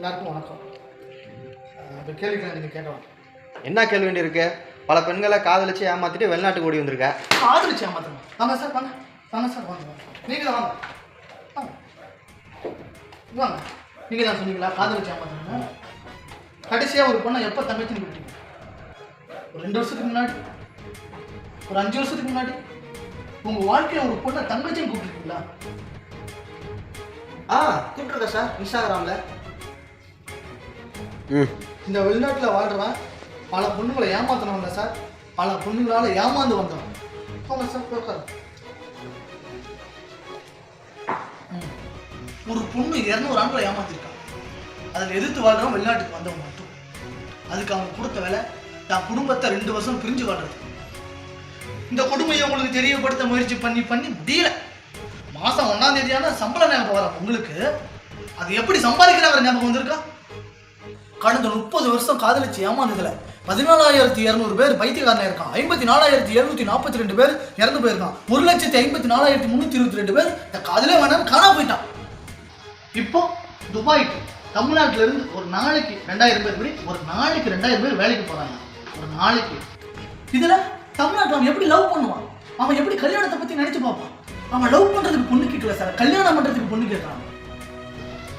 எல்லாருக்கும் வணக்கம். இப்போ கேள்விக்கு நீங்கள் கேட்கலாம். என்ன கேள்வி வேண்டி இருக்கு? பல பெண்களை காதலிச்சு ஏமாத்திட்டு வெளிநாட்டுக்கு ஓடி வந்திருக்க. காதலிச்சு ஏமாத்தணும்? வாங்க சார், வாங்க வாங்க சார், வாங்க வாங்க. நீங்கள் தான் வாங்க வாங்க வாங்க. நீங்கள் தான் சொன்னீங்களா காதலிச்சு ஏமாத்தணும்? கடைசியாக ஒரு பொண்ணை எப்போ தங்கச்சின்னு கூப்பிட்டீங்க? ஒரு 2 வருஷத்துக்கு முன்னாடி, ஒரு 5 வருஷத்துக்கு முன்னாடி உங்கள் வாழ்க்கையில் ஒரு பொண்ணை தங்கச்சின்னு கூப்பிட்டுருக்கீங்களா? கூப்பிட்டுருக்கேன் சார், இன்ஸ்டாகிராமில். இந்த வெளிநாட்டில் வாழ்கிறவன் பல பொண்ணுங்களை ஏமாத்தினவங்க சார், பல பொண்ணுங்களால் ஏமாந்து வந்தவன். போங்க சார், போக்காரு. ஒரு பொண்ணு 200 ஆண்களை ஏமாத்திருக்கான். அதில் எதிர்த்து வாழ்றவன் வெளிநாட்டுக்கு வந்தவன் மட்டும். அதுக்கு அவன் கொடுத்த வேலை தான் குடும்பத்தை 2 வருஷம் பிரிஞ்சு வாழ்றது. இந்த கொடுமையை உங்களுக்கு தெரியப்படுத்த முயற்சி பண்ணி முடியல. மாதம் 1ஆம் தேதியான சம்பள ஞாபகம் வர உங்களுக்கு அது எப்படி சம்பாதிக்கிறாங்க ஞாபகம் வந்திருக்கா? கடந்த 30 வருஷம் காதலிச்சு ஏமாந்ததுல 14,200 பேர் பைத்தியக்காரனா இருக்கான். 54,742 பேர் இறந்து போயிருக்கான். 1,54,322 பேர் இந்த காதலே வேணான்னு காணா போயிட்டான். இப்போ துபாய்க்கு தமிழ்நாட்டில இருந்து ஒரு நாளைக்கு 2000 பேர், ஒரு நாளைக்கு 2000 பேர் வேலைக்கு போறாங்க. ஒரு நாளைக்கு. இதுல தமிழ்நாட்டில் அவன் எப்படி லவ் பண்ணுவான்? அவன் எப்படி கல்யாணத்தை பத்தி நினைச்சு பார்ப்பான்? அவன் லவ் பண்றதுக்கு பொண்ணு கேட்கல சார், கல்யாணம் பண்றதுக்கு பொண்ணு கேட்கறான்.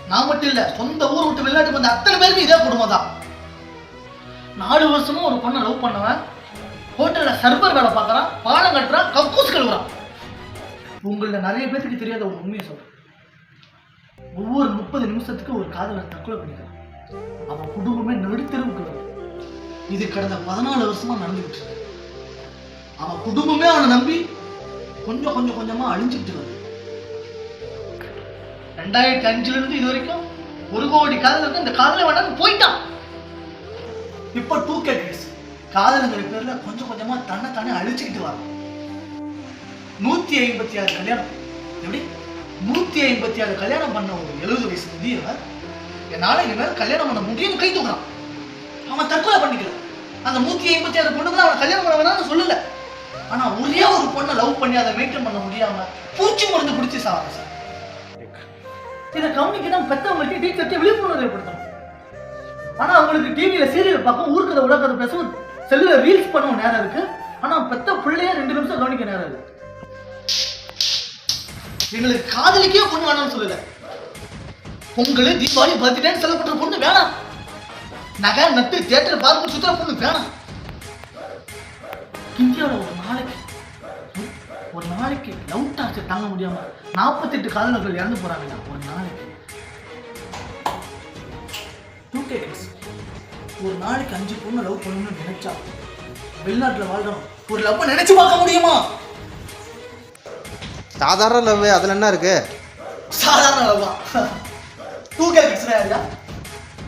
நான் மட்டும் இல்ல, சொந்த ஊர் விட்டு வெளிநாட்டுக்கு வந்த அத்தனை பேருக்கு இதே குடும்பம் தான். 4 வருஷமும் ஒரு பொண்ணை லவ் பண்ணவன் ஹோட்டல்ல சர்வர் வேலை பார்க்கறான், பாலம் கட்டுறான், கக்கூஸ் கழுவுறான். உங்கள நிறைய பேருக்கு தெரியாத ஒரு உண்மையை சொல்றேன். ஒவ்வொரு 30 நிமிஷத்துக்கு ஒரு காதலர் தற்கொலை பண்ணிக்கிறான். அவன் குடும்பமே நடுத்தெருவுக்கு வருது. இது கடந்த 14 வருஷமா நடந்துகிட்டு இருக்கு. அவன் குடும்பமே அவனை நம்பி கொஞ்சமா அழிஞ்சுக்கிட்டு வருது. 2005 இருந்து இது வரைக்கும் 1 கோடி காதலருக்கு இந்த காதலை வேண்டாம் போயிட்டான். இப்போ 2K கிட்ஸ் காதலுங்கிற பேர்ல கொஞ்சமா தன்னை அழிச்சுக்கிட்டு வரான். 156 கல்யாணம். எப்படி 156 கல்யாணம் பண்ண ஒரு 70 வயசு முதியவர் என்னால இனிமேல் கல்யாணம் பண்ண முடியும்னு கை தூக்குறான். அவன் தற்கொலை பண்ணிக்கல. அந்த 156 பொண்ணுங்களை அவன் கல்யாணம் பண்ண வேணாம்னு சொல்லல. ஆனா ஒரே ஒரு பொண்ணை லவ் பண்ணி அதை மெயின்டைன் பண்ண முடியாம பூச்சி மருந்து பிடிச்சி சாவாங்க சார். இதை கவனிக்கணும், பெற்றவங்களுக்கு டீச்சர்கிட்ட விழிப்புணர்வு ஏற்படுத்தணும். ஆனா அவங்களுக்கு டிவியில சீரியல் பார்க்க, ஊருக்கதை உலகத்தை பேசவும், செல்லுல ரீல்ஸ் பண்ணவும் நேரம் இருக்கு. ஆனா பெத்த பிள்ளைய 2 நிமிஷம் கவனிக்க நேரம் இருக்கு. எங்களுக்கு காதலிக்கே பொண்ணு வேணாம்னு சொல்லல. பொங்கல், தீபாவளி, பர்த்டே செலவு பொண்ணு வேணாம். நகை நட்டு தியேட்டர் பார்க்க சுத்துற பொண்ணு வேணாம். இந்தியாவில் ஒரு நாளைக்கு லவ் டார்ச்சர் தாங்க முடியாம 48 காதலர்கள் இறந்து போறாங்க ஒரு நாளைக்கு. 2K கிட்ஸ் ஒரு நாளைக்கு 5 பொண்ணு லவ் பண்ணணும்னு நினைச்சா வெளிநாட்டுல வாழ்றோம் ஒரு லவ் நினைச்சு பார்க்க முடியுமா? சாதாரண லவ், அதுல என்ன இருக்கு? சாதாரண லவ் தான். 2K கிட்ஸ் யாரியா?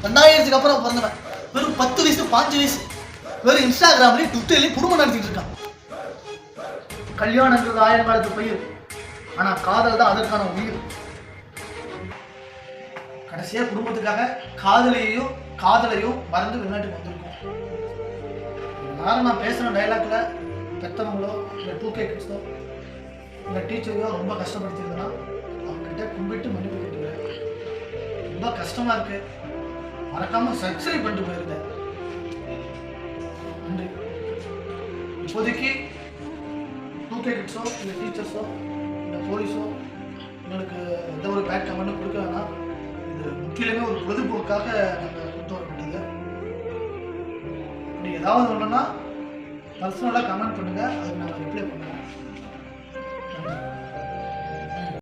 2000க்கு அப்புறம் பிறந்தவன், வெறும் 10 வயசு 5 வயசு, வெறும் இன்ஸ்டாகிராம்லயும் ட்விட்டர்லயும் குடும்பம் நடத்திட்டு இருக்கான். கல்யாணங்கிறது 1000 காலத்து பயிர், ஆனா காதல் தான் அதற்கான உயிர். கடைசியா குடும்பத்துக்காக காதலையும் மறந்து வெளிநாட்டுக்கு வந்திருக்கோம். எல்லாரும் நான் பேசுற டைலாக்ல பெற்றவங்களோ இல்லை 2K கிட்ஸோ இல்லை டீச்சரையோ ரொம்ப கஷ்டப்படுத்திருந்தேன்னா அவங்ககிட்ட கும்பிட்டு மன்னிப்பு கேட்டுக்கிறேன். ரொம்ப கஷ்டமா இருக்கு, மறக்காம சப்ஸ்கிரைப் பண்ணிட்டு போயிருந்தேன். நன்றி. இப்போதைக்கு 2K கிட்ஸோ இல்லை டீச்சர்ஸோ இல்லை போலீஸோ எங்களுக்கு எந்த ஒரு பேட் கமெண்ட்டும் கொடுக்க வேணாம். இது முக்கியமே ஒரு பொழுதுபோக்காக நாங்கள் கொண்டு வரப்பட்டது. அப்படி ஏதாவது ஒன்றுன்னா பர்சனலாக கமெண்ட் பண்ணுங்கள், அதுக்கு நாங்கள் ரிப்ளை பண்ணுவோம்.